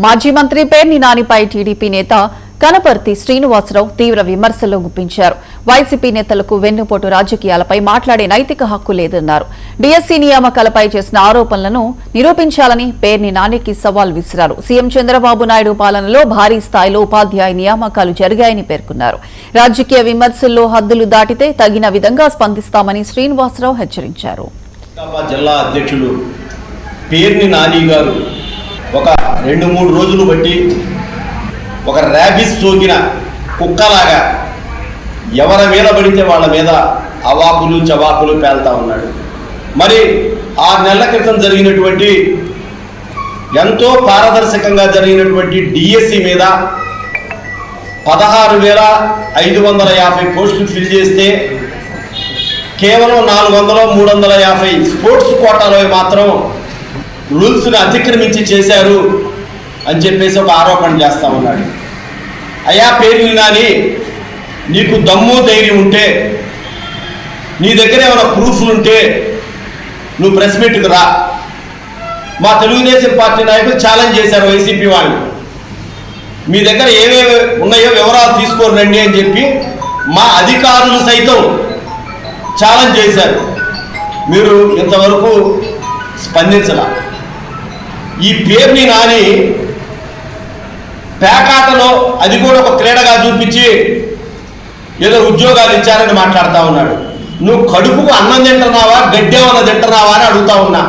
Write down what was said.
మాజీ మంత్రి పేర్ని నానిపై టీడీపీ నేత కనపర్తి శ్రీనివాసరావు తీవ్ర విమర్శలు గుప్పించారు. వైసీపీ నేతలకు వెన్నుపోటు రాజకీయాలపై మాట్లాడే నైతిక హక్కు లేదన్నారు. డీఎస్సీ నియామకాలపై చేసిన ఆరోపణలను నిరూపించాలని పేర్ని నానికి సవాల్ విసిరారు. సీఎం చంద్రబాబు నాయుడు పాలనలో భారీ స్థాయిలో ఉపాధ్యాయ నియామకాలు జరిగాయని పేర్కొన్నారు. రాజకీయ విమర్శల్లో హద్దులు దాటితే తగిన విధంగా స్పందిస్తామని శ్రీనివాసరావు హెచ్చరించారు. జిల్లా అధ్యక్షులు పేర్ని నాని గారు ఒక 2-3 రోజులు బట్టి ఒక ర్యాబిస్ సోకిన కుక్కలాగా ఎవరి మీద పడితే వాళ్ళ మీద అవాకులు చవాకులు పేల్తా ఉన్నాడు. మరి 6 నెలల క్రితం జరిగినటువంటి ఎంతో పారదర్శకంగా జరిగినటువంటి డిఎస్సి మీద 16,550 పోస్టులు ఫిల్ చేస్తే కేవలం 400-350 స్పోర్ట్స్ కోటాలో మాత్రం రూల్స్ని అతిక్రమించి చేశారు అని చెప్పేసి ఒక ఆరోపణ చేస్తా ఉన్నాడు. అయ్యా పేర్ని నాని, నీకు దమ్ము ధైర్యం ఉంటే, నీ దగ్గర ఏమైనా ప్రూఫ్లు ఉంటే నువ్వు ప్రెస్ మీట్కి రా. మా తెలుగుదేశం పార్టీ నాయకులు ఛాలెంజ్ చేశారు వైసీపీ వాళ్ళు, మీ దగ్గర ఏమేమి ఉన్నాయో వివరాలు తీసుకొని రండి అని చెప్పి మా అధికారులు సైతం ఛాలెంజ్ చేశారు. మీరు ఇంతవరకు స్పందించాల. ఈ పేర్ని నాని పేకాటలో అది కూడా ఒక క్రీడగా చూపించి ఏదో ఉద్యోగాలు ఇచ్చారని మాట్లాడుతూ ఉన్నాడు. నువ్వు కడుపుకు అన్నం తింటున్నావా, గడ్డేమన్నా తింటున్నావా అని అడుగుతా ఉన్నా.